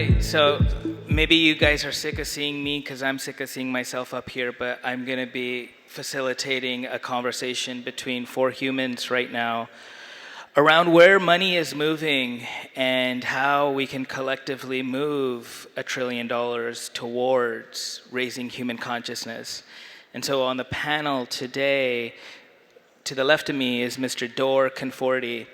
Hi. So maybe you guys are sick of seeing me because I'm sick of seeing myself up here, but I'm going to be facilitating a conversation between four humans right now around where money is moving and how we can collectively move $1 trillion towards raising human consciousness. And so on the panel today, to the left of me is Mr. Dor Konforty,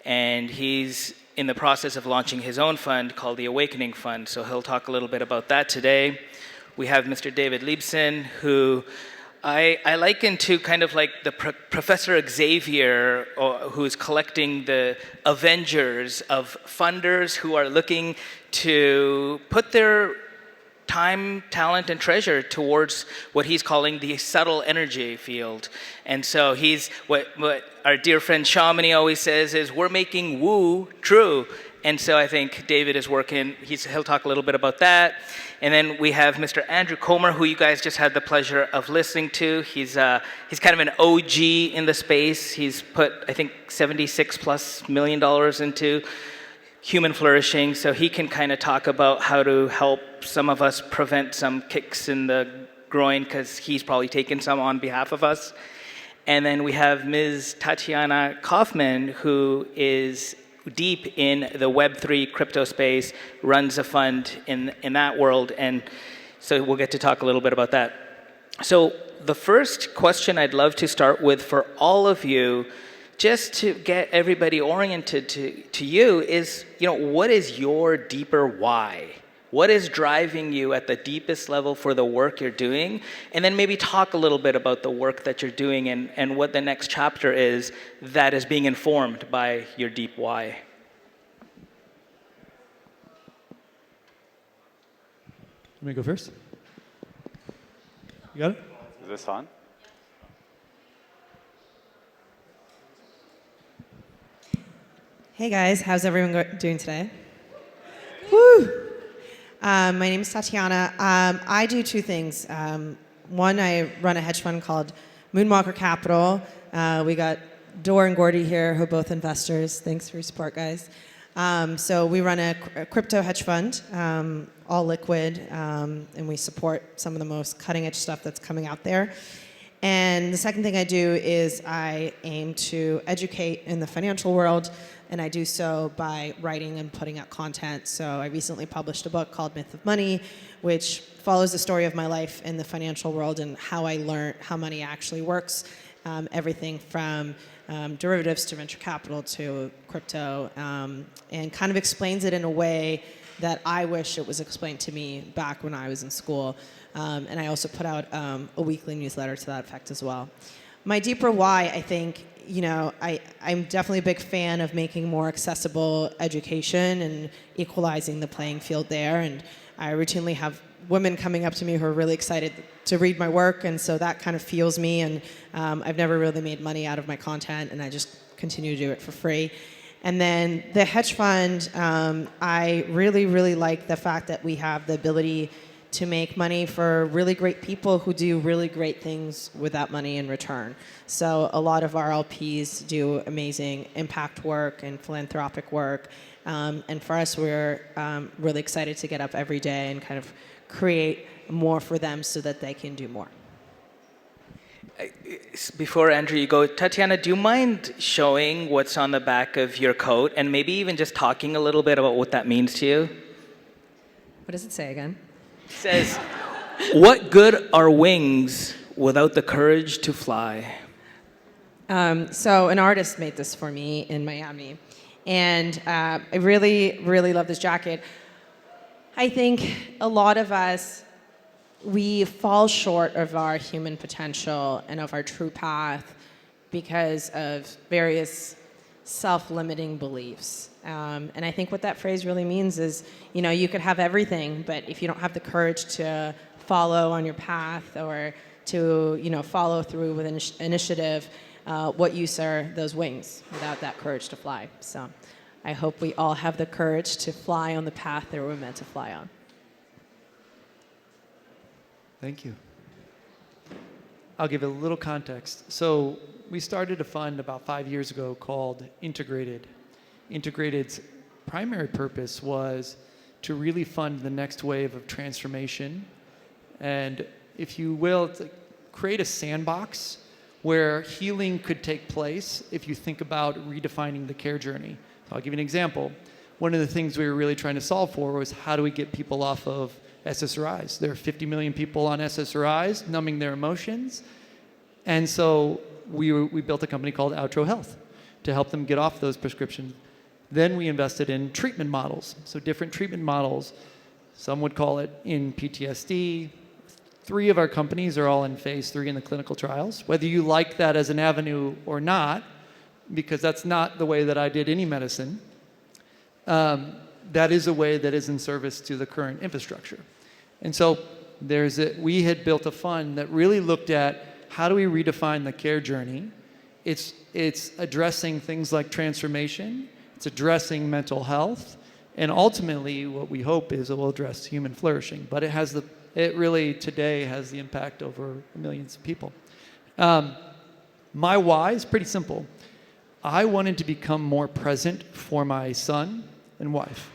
and he's in the process of launching his own fund called the Awakening Fund, so he'll talk a little bit about that today. We have Mr. David Leibsohn, who I liken to kind of like the Professor Xavier, who's collecting the Avengers of funders who are looking to put their time, talent, and treasure towards what he's calling the subtle energy field. And so he's, what our dear friend Shamini always says is, we're making woo true. And so I think David is working, he'll talk a little bit about that. And then we have Mr. Andrew Comer, who you guys just had the pleasure of listening to. He's kind of an OG in the space. He's put, I think, $76+ million into human flourishing, so he can kind of talk about how to help some of us prevent some kicks in the groin, because he's probably taken some on behalf of us. And then we have Ms. Tatiana Koffman, who is deep in the Web3 crypto space, runs a fund in that world, and so we'll get to talk a little bit about that. So the first question I'd love to start with for all of you, just to get everybody oriented to you, is, what is your deeper why? What is driving you at the deepest level for the work you're doing? And then maybe talk a little bit about the work that you're doing and what the next chapter is that is being informed by your deep why. Let me go first. You got it? Is this on? Hey guys, how's everyone doing today? Woo! My name is Tatiana. I do two things. One, I run a hedge fund called Moonwalker Capital. We got Dor and Gordy here, who are both investors. Thanks for your support, guys. So we run a crypto hedge fund, all liquid, and we support some of the most cutting-edge stuff that's coming out there. And the second thing I do is I aim to educate in the financial world, and I do so by writing and putting out content. So I recently published a book called Myth of Money, which follows the story of my life in the financial world and how I learned how money actually works, everything from derivatives to venture capital to crypto, and kind of explains it in a way that I wish it was explained to me back when I was in school. And I also put out a weekly newsletter to that effect as well. My deeper why, I think, I'm definitely a big fan of making more accessible education and equalizing the playing field there. And I routinely have women coming up to me who are really excited to read my work, and so that kind of fuels me. And I've never really made money out of my content, and I just continue to do it for free. And then the hedge fund, I really, really like the fact that we have the ability to make money for really great people who do really great things with that money in return. So a lot of our LPs do amazing impact work and philanthropic work. And for us, we're really excited to get up every day and kind of create more for them so that they can do more. Before Andrew, you go, Tatiana, do you mind showing what's on the back of your coat and maybe even just talking a little bit about what that means to you? What does it say again? It says, what good are wings without the courage to fly? So an artist made this for me in Miami. And I really, really love this jacket. I think a lot of us, we fall short of our human potential and of our true path because of various self-limiting beliefs. And I think what that phrase really means is, you could have everything, but if you don't have the courage to follow on your path or to, follow through with initiative, what use are those wings without that courage to fly? So I hope we all have the courage to fly on the path that we're meant to fly on. Thank you. I'll give a little context. So we started a fund about 5 years ago called Integrated. Integrated's primary purpose was to really fund the next wave of transformation. And if you will, it's like create a sandbox where healing could take place if you think about redefining the care journey. So I'll give you an example. One of the things we were really trying to solve for was how do we get people off of SSRIs? There are 50 million people on SSRIs, numbing their emotions. And so we built a company called Outro Health to help them get off those prescriptions. Then we invested in treatment models. So different treatment models. Some would call it in PTSD. 3 of our companies are all in phase 3 in the clinical trials. Whether you like that as an avenue or not, because that's not the way that I did any medicine, that is a way that is in service to the current infrastructure. And so we had built a fund that really looked at how do we redefine the care journey. It's addressing things like transformation, it's addressing mental health, and ultimately what we hope is it will address human flourishing. But it really today has the impact over millions of people. My why is pretty simple. I wanted to become more present for my son and wife.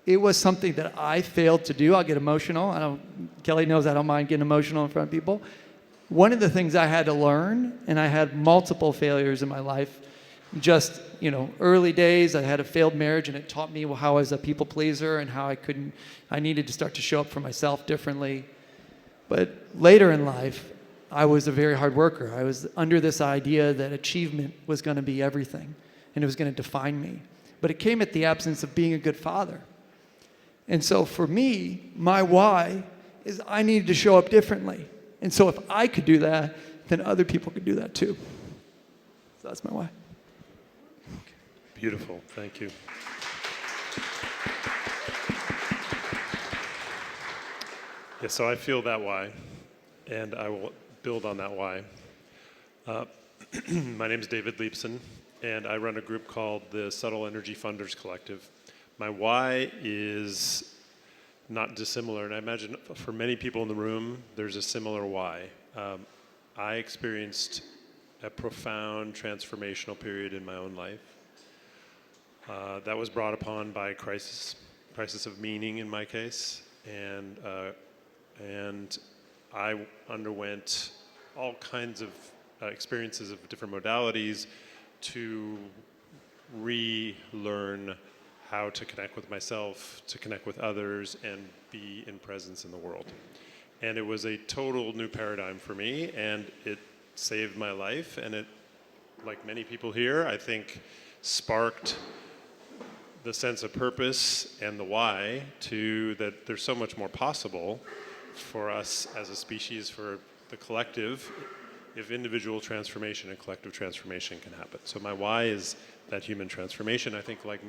It was something that I failed to do. I'll get emotional. Kelly knows I don't mind getting emotional in front of people. One of the things I had to learn, and I had multiple failures in my life, just, early days, I had a failed marriage, and it taught me how I was a people pleaser and how I needed to start to show up for myself differently. But later in life, I was a very hard worker. I was under this idea that achievement was going to be everything, and it was going to define me. But it came at the absence of being a good father. And so for me, my why is I needed to show up differently. And so if I could do that, then other people could do that too. So that's my why. Beautiful. Thank you. Yeah, so I feel that why, and I will build on that why. My name is David Leibsohn, and I run a group called the Subtle Energy Funders Collective. My why is not dissimilar, and I imagine for many people in the room, there's a similar why. I experienced a profound transformational period in my own life. That was brought upon by crisis of meaning in my case, and I underwent all kinds of experiences of different modalities to relearn how to connect with myself, to connect with others, and be in presence in the world. And it was a total new paradigm for me, and it saved my life, and it, like many people here, I think sparked the sense of purpose and the why to that there's so much more possible for us as a species, for the collective, if individual transformation and collective transformation can happen. So my why is that human transformation, I think like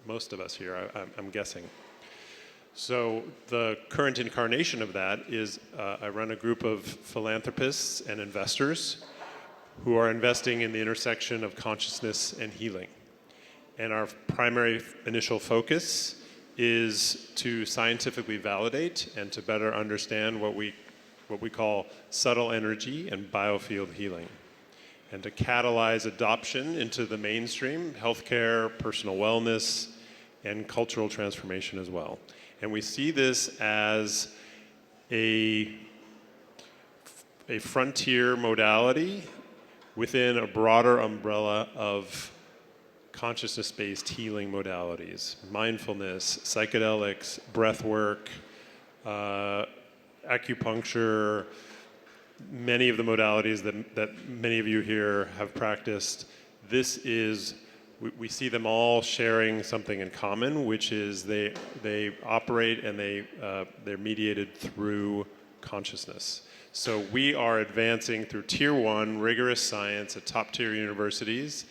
most of us here, I'm guessing. So the current incarnation of that is I run a group of philanthropists and investors who are investing in the intersection of consciousness and healing. And our primary initial focus is to scientifically validate and to better understand what we call subtle energy and biofield healing, and to catalyze adoption into the mainstream, healthcare, personal wellness, and cultural transformation as well. And we see this as a frontier modality within a broader umbrella of consciousness-based healing modalities, mindfulness, psychedelics, breath work, acupuncture, many of the modalities that many of you here have practiced. This is, we see them all sharing something in common, which is they operate and they're mediated through consciousness. So we are advancing through tier 1 rigorous science at top tier universities.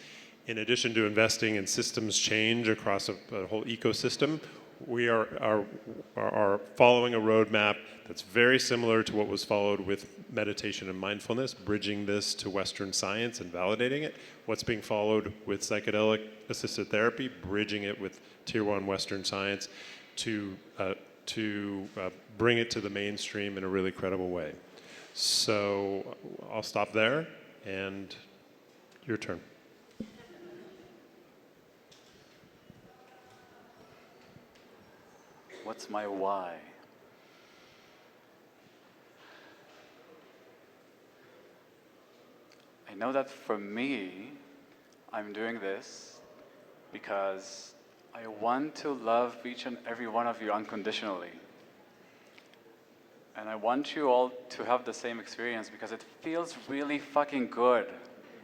In addition to investing in systems change across a whole ecosystem, we are following a roadmap that's very similar to what was followed with meditation and mindfulness, bridging this to Western science and validating it. What's being followed with psychedelic-assisted therapy, bridging it with Tier 1 Western science to bring it to the mainstream in a really credible way. So I'll stop there, and your turn. What's my why? I know that for me, I'm doing this because I want to love each and every one of you unconditionally. And I want you all to have the same experience because it feels really fucking good.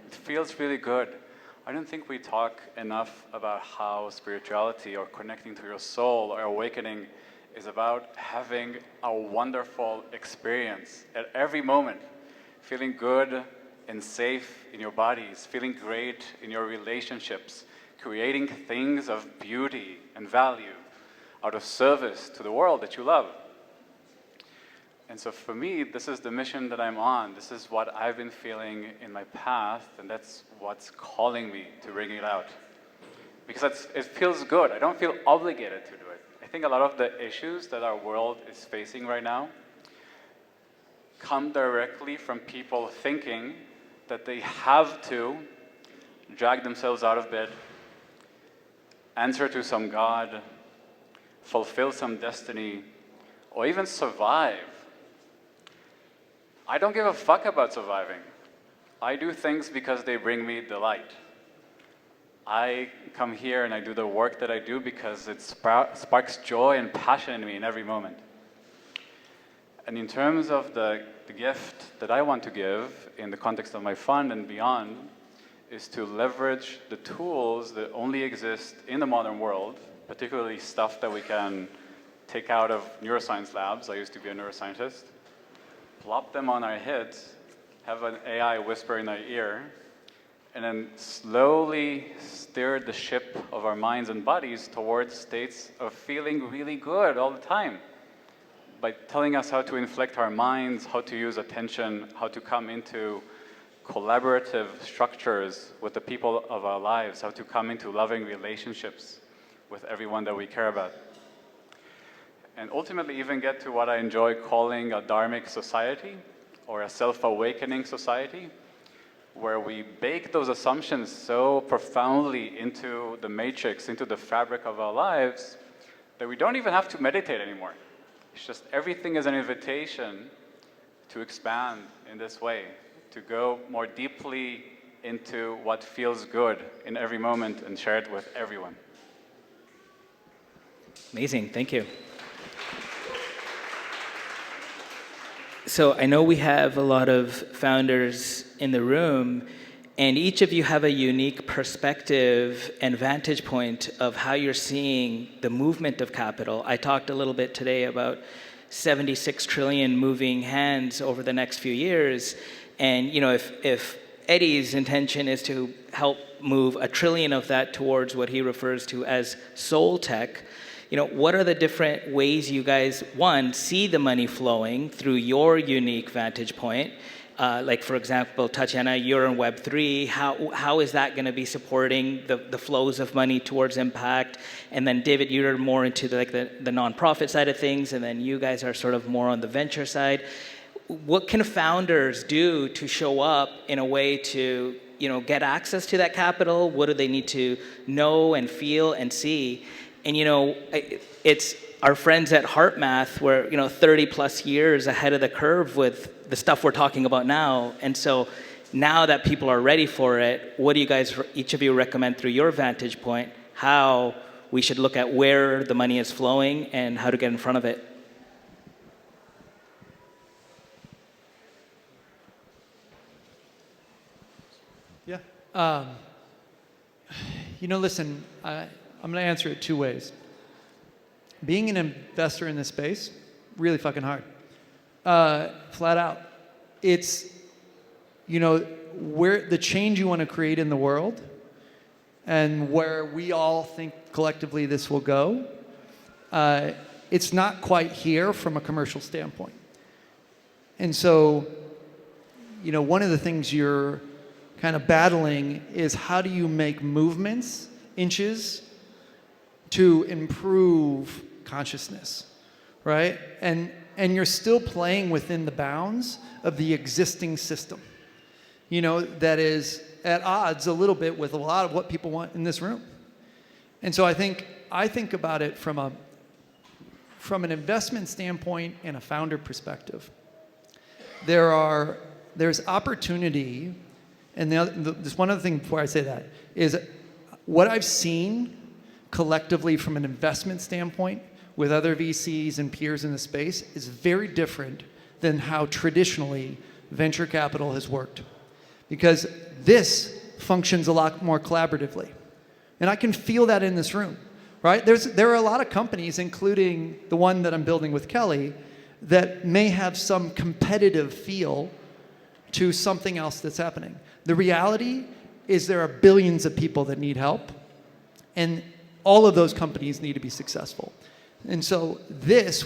It feels really good. I don't think we talk enough about how spirituality or connecting to your soul or awakening is about having a wonderful experience at every moment. Feeling good and safe in your bodies, feeling great in your relationships, creating things of beauty and value out of service to the world that you love. And so for me, this is the mission that I'm on. This is what I've been feeling in my path, and that's what's calling me to bring it out. Because it feels good. I don't feel obligated to do it. I think a lot of the issues that our world is facing right now come directly from people thinking that they have to drag themselves out of bed, answer to some God, fulfill some destiny, or even survive. I don't give a fuck about surviving. I do things because they bring me delight. I come here and I do the work that I do because it sparks joy and passion in me in every moment. And in terms of the gift that I want to give in the context of my fund and beyond is to leverage the tools that only exist in the modern world, particularly stuff that we can take out of neuroscience labs. I used to be a neuroscientist. Plop them on our heads, have an AI whisper in our ear, and then slowly steer the ship of our minds and bodies towards states of feeling really good all the time by telling us how to inflect our minds, how to use attention, how to come into collaborative structures with the people of our lives, how to come into loving relationships with everyone that we care about. And ultimately even get to what I enjoy calling a dharmic society or a self-awakening society, where we bake those assumptions so profoundly into the matrix, into the fabric of our lives, that we don't even have to meditate anymore. It's just everything is an invitation to expand in this way, to go more deeply into what feels good in every moment and share it with everyone. Amazing, thank you. So I know we have a lot of founders in the room, and each of you have a unique perspective and vantage point of how you're seeing the movement of capital. I talked a little bit today about 76 trillion moving hands over the next few years, and if Eddie's intention is to help move 1 trillion of that towards what he refers to as soul tech, what are the different ways you guys, one, see the money flowing through your unique vantage point? Like, for example, Tatiana, you're in Web3. How is that going to be supporting the flows of money towards impact? And then, David, you're more into the nonprofit side of things, and then you guys are sort of more on the venture side. What can founders do to show up in a way to get access to that capital? What do they need to know and feel and see? And it's our friends at HeartMath were 30 plus years ahead of the curve with the stuff we're talking about now. And so now that people are ready for it, what do you guys, each of you, recommend through your vantage point, how we should look at where the money is flowing and how to get in front of it? Yeah. Listen, I'm going to answer it two ways. Being an investor in this space, really fucking hard. Flat out. It's, where the change you want to create in the world and where we all think collectively this will go, it's not quite here from a commercial standpoint. And so, one of the things you're kind of battling is how do you make movements, inches, to improve consciousness, right? And you're still playing within the bounds of the existing system, that is at odds a little bit with a lot of what people want in this room. And so I think about it from from an investment standpoint and a founder perspective, there's opportunity, and there's one other thing before I say that, is what I've seen collectively from an investment standpoint with other VCs and peers in the space is very different than how traditionally venture capital has worked. Because this functions a lot more collaboratively. And I can feel that in this room, right? There are a lot of companies, including the one that I'm building with Kelly, that may have some competitive feel to something else that's happening. The reality is there are billions of people that need help, and all of those companies need to be successful. And so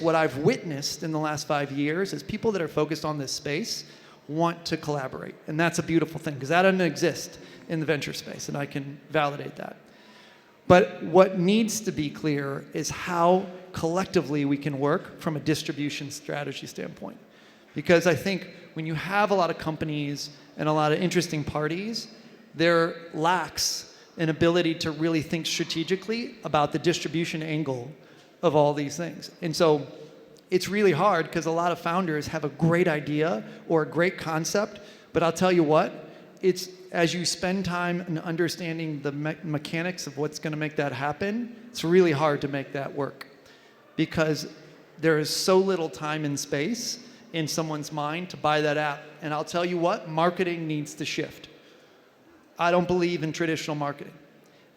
what I've witnessed in the last 5 years is people that are focused on this space want to collaborate. And that's a beautiful thing, because that doesn't exist in the venture space, and I can validate that. But what needs to be clear is how collectively we can work from a distribution strategy standpoint. Because I think when you have a lot of companies and a lot of interesting parties, there lacks an ability to really think strategically about the distribution angle of all these things. And so it's really hard because a lot of founders have a great idea or a great concept, but I'll tell you what, it's as you spend time in understanding the mechanics of what's going to make that happen, it's really hard to make that work because there is so little time and space in someone's mind to buy that app. And I'll tell you what, marketing needs to shift. I don't believe in traditional marketing.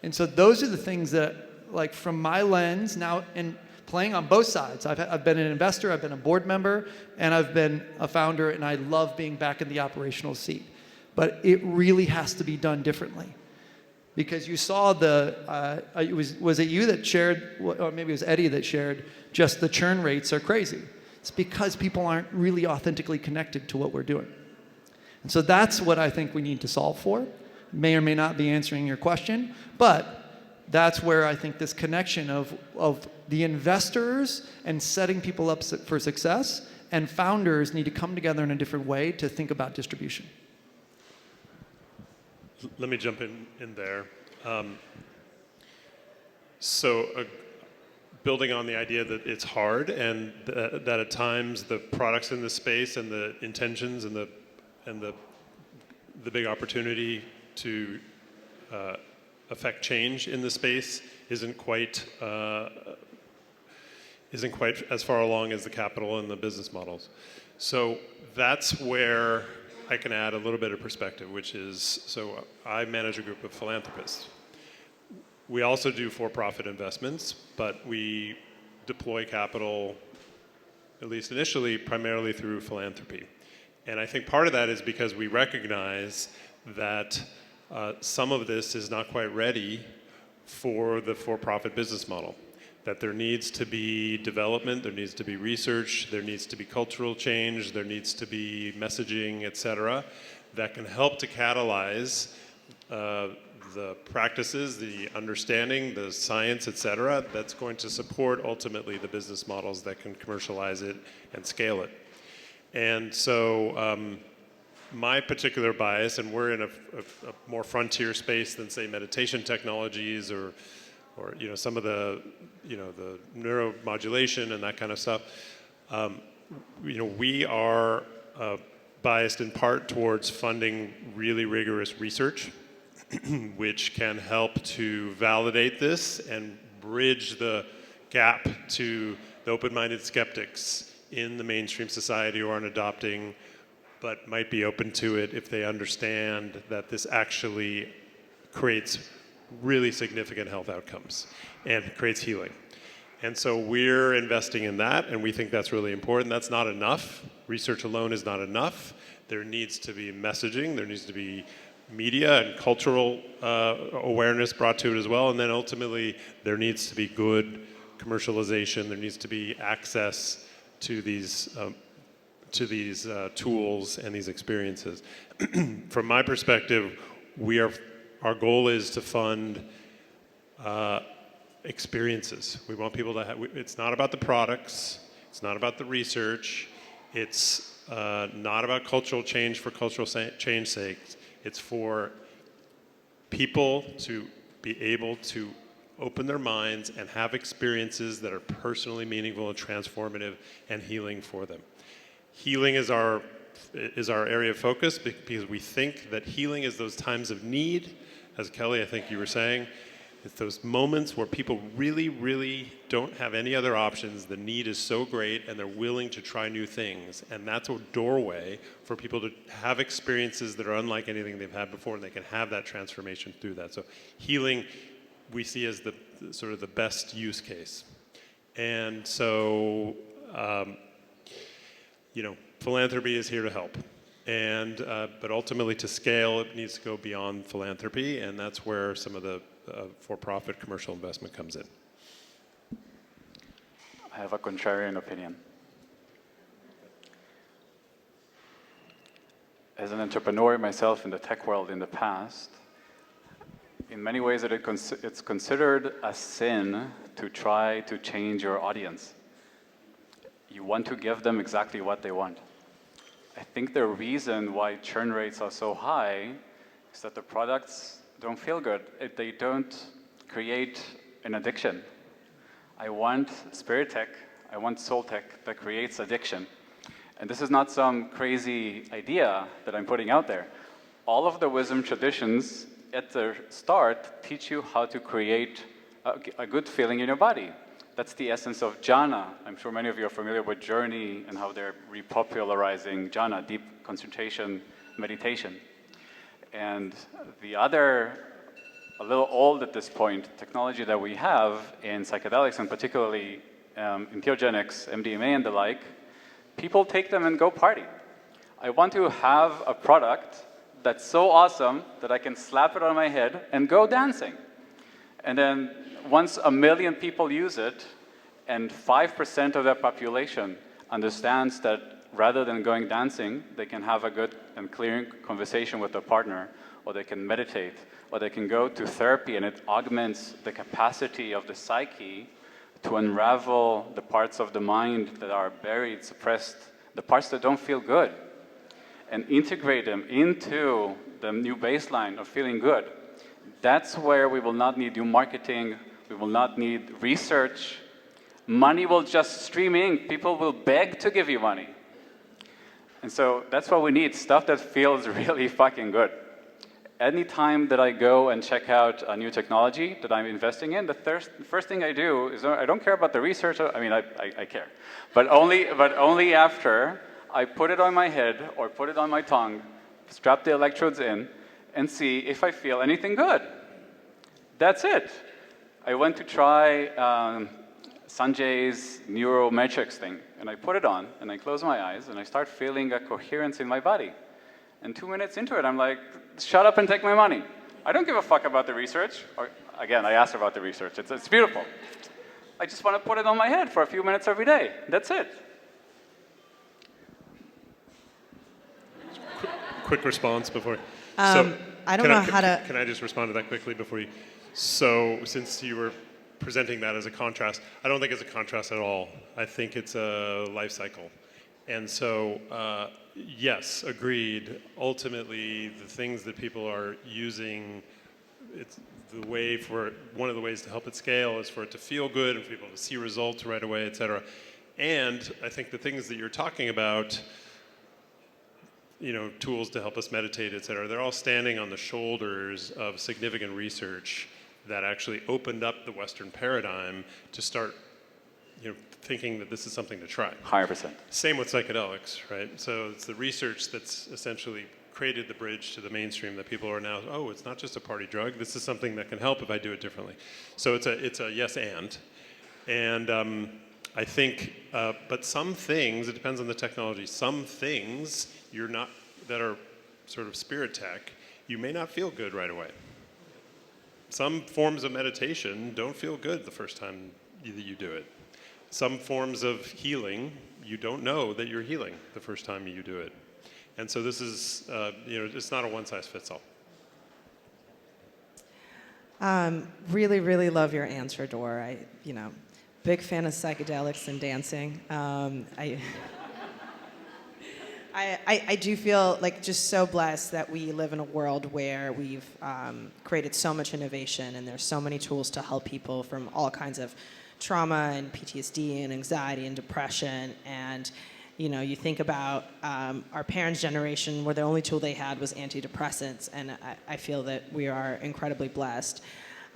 And so those are the things that, like from my lens now, and playing on both sides, I've been an investor, I've been a board member, and I've been a founder, and I love being back in the operational seat. But it really has to be done differently. Because you saw was it you that shared, or maybe it was Eddie that shared, just the churn rates are crazy. It's because people aren't really authentically connected to what we're doing. And so that's what I think we need to solve for. May or may not be answering your question, but that's where I think this connection of the investors and setting people up for success and founders need to come together in a different way to think about distribution. Let me jump in there. Building on the idea that it's hard and that at times the products in the space and the intentions and the big opportunity to affect change in the space isn't quite as far along as the capital and the business models. So that's where I can add a little bit of perspective, which is, so I manage a group of philanthropists. We also do for-profit investments, but we deploy capital, at least initially, primarily through philanthropy. And I think part of that is because we recognize that some of this is not quite ready for the for-profit business model. That there needs to be development, there needs to be research, there needs to be cultural change, there needs to be messaging, et cetera, that can help to catalyze the practices, the understanding, the science, et cetera, that's going to support ultimately the business models that can commercialize it and scale it. And so my particular bias, and we're in a more frontier space than say meditation technologies or some of the the neuromodulation and that kind of stuff. We are biased in part towards funding really rigorous research, which can help to validate this and bridge the gap to the open-minded skeptics in the mainstream society who aren't adopting, but might be open to it if they understand that this actually creates really significant health outcomes and creates healing. And so we're investing in that, and we think that's really important. That's not enough. Research alone is not enough. There needs to be messaging, there needs to be media and cultural awareness brought to it as well, and then ultimately there needs to be good commercialization, there needs to be access to these tools and these experiences. From my perspective, our goal is to fund experiences. We want people to have, it's not about the products, it's not about the research, it's not about cultural change for cultural change's sake. It's for people to be able to open their minds and have experiences that are personally meaningful and transformative and healing for them. Healing is our area of focus because we think that healing is those times of need, as Kelly, I think you were saying. It's those moments where people really, really don't have any other options. The need is so great and they're willing to try new things. And that's a doorway for people to have experiences that are unlike anything they've had before, and they can have that transformation through that. So healing we see as the sort of the best use case. And so, philanthropy is here to help. And, but ultimately to scale, it needs to go beyond philanthropy, and that's where some of the for-profit commercial investment comes in. I have a contrarian opinion. As an entrepreneur myself in the tech world in the past, in many ways it's considered a sin to try to change your audience. You want to give them exactly what they want. I think the reason why churn rates are so high is that the products don't feel good. They don't create an addiction. I want spirit tech, I want soul tech that creates addiction. And this is not some crazy idea that I'm putting out there. All of the wisdom traditions at the start teach you how to create a good feeling in your body. That's the essence of jhana. I'm sure many of you are familiar with Journey and how they're repopularizing jhana, deep concentration meditation. And the other, a little old at this point, technology that we have in psychedelics, and particularly entheogenics, MDMA and the like, people take them and go party. I want to have a product that's so awesome that I can slap it on my head and go dancing. And then once 1 million people use it, and 5% of their population understands that rather than going dancing, they can have a good and clear conversation with their partner, or they can meditate, or they can go to therapy, and it augments the capacity of the psyche to unravel the parts of the mind that are buried, suppressed, the parts that don't feel good, and integrate them into the new baseline of feeling good. That's where we will not need new marketing, we will not need research. Money will just stream in. People will beg to give you money. And so that's what we need, stuff that feels really fucking good. Anytime that I go and check out a new technology that I'm investing in, the first thing I do is I don't care about the research. I mean, I care. But only after I put it on my head or put it on my tongue, strap the electrodes in, and see if I feel anything good. That's it. I went to try Sanjay's neurometrics thing, and I put it on, and I close my eyes, and I start feeling a coherence in my body. And 2 minutes into it, I'm like, shut up and take my money. I don't give a fuck about the research. Or, again, I asked about the research. It's beautiful. I just want to put it on my head for a few minutes every day. That's it. Quick response before. I don't know how to... Can I just respond to that quickly before you? So, since you were presenting that as a contrast, I don't think it's a contrast at all. I think it's a life cycle. And so, yes, agreed. Ultimately, the things that people are using, it's one of the ways to help it scale is for it to feel good and for people to see results right away, et cetera. And I think the things that you're talking about, tools to help us meditate, et cetera, they're all standing on the shoulders of significant research that actually opened up the Western paradigm to start, thinking that this is something to try. 100%. Same with psychedelics, right? So it's the research that's essentially created the bridge to the mainstream that people are now, oh, it's not just a party drug. This is something that can help if I do it differently. So it's a yes and. And I think, but some things, it depends on the technology. Some things that are sort of spirit tech, you may not feel good right away. Some forms of meditation don't feel good the first time that you do it. Some forms of healing, you don't know that you're healing the first time you do it. And so this is, it's not a one-size-fits-all. Really, really love your answer, Dor. Big fan of psychedelics and dancing. I I do feel like just so blessed that we live in a world where we've created so much innovation and there's so many tools to help people from all kinds of trauma and PTSD and anxiety and depression. And you think about our parents' generation where the only tool they had was antidepressants, and I feel that we are incredibly blessed.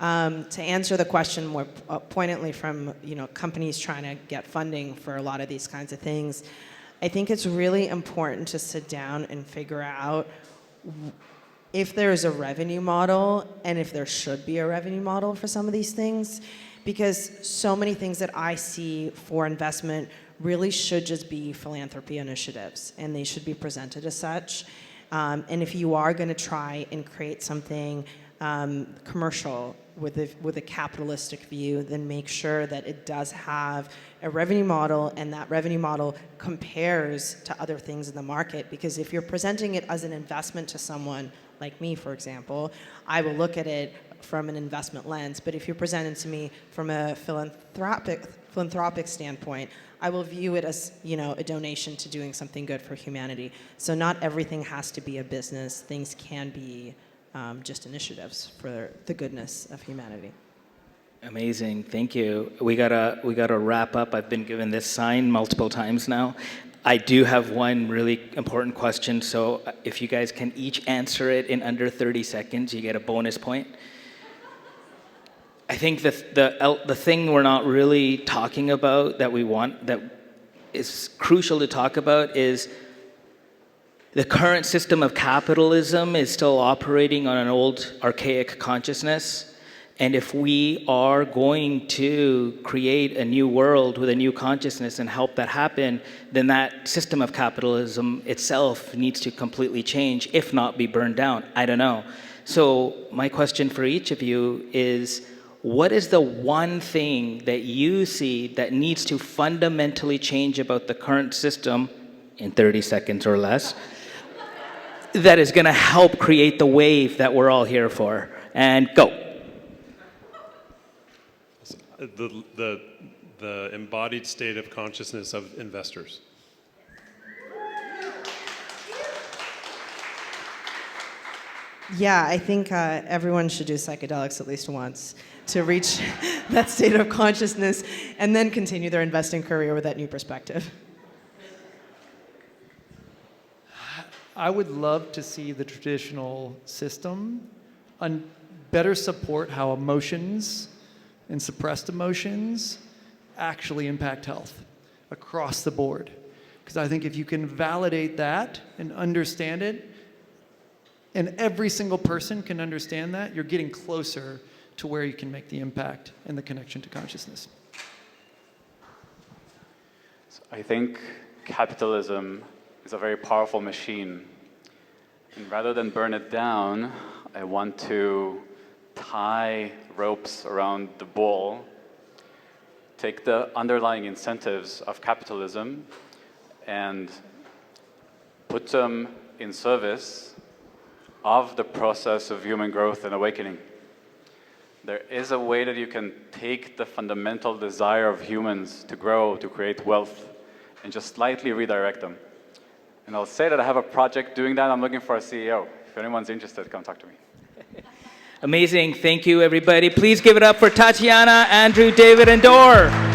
To answer the question more poignantly from companies trying to get funding for a lot of these kinds of things, I think it's really important to sit down and figure out if there's a revenue model and if there should be a revenue model for some of these things, because so many things that I see for investment really should just be philanthropy initiatives, and they should be presented as such. And if you are going to try and create something commercial with a capitalistic view, then make sure that it does have a revenue model, and that revenue model compares to other things in the market. Because if you're presenting it as an investment to someone like me, for example, I will look at it from an investment lens. But if you're presenting to me from a philanthropic standpoint, I will view it as a donation to doing something good for humanity. So not everything has to be a business. Things can be just initiatives for the goodness of humanity. Amazing, thank you. We gotta wrap up. I've been given this sign multiple times now. I do have one really important question, so if you guys can each answer it in under 30 seconds, you get a bonus point. I think the thing we're not really talking about that is crucial to talk about is the current system of capitalism is still operating on an old, archaic consciousness. And if we are going to create a new world with a new consciousness and help that happen, then that system of capitalism itself needs to completely change, if not be burned down. I don't know. So my question for each of you is, what is the one thing that you see that needs to fundamentally change about the current system, in 30 seconds or less, that is going to help create the wave that we're all here for? And go. The embodied state of consciousness of investors. Yeah, I think everyone should do psychedelics at least once to reach that state of consciousness and then continue their investing career with that new perspective. I would love to see the traditional system better support how emotions and suppressed emotions actually impact health across the board. Because I think if you can validate that and understand it, and every single person can understand that, you're getting closer to where you can make the impact and the connection to consciousness. So I think capitalism is a very powerful machine. And rather than burn it down, I want to tie ropes around the bull, take the underlying incentives of capitalism and put them in service of the process of human growth and awakening. There is a way that you can take the fundamental desire of humans to grow, to create wealth, and just slightly redirect them. And I'll say that I have a project doing that. I'm looking for a CEO. If anyone's interested, come talk to me. Amazing, thank you everybody. Please give it up for Tatiana, Andrew, David, and Dor.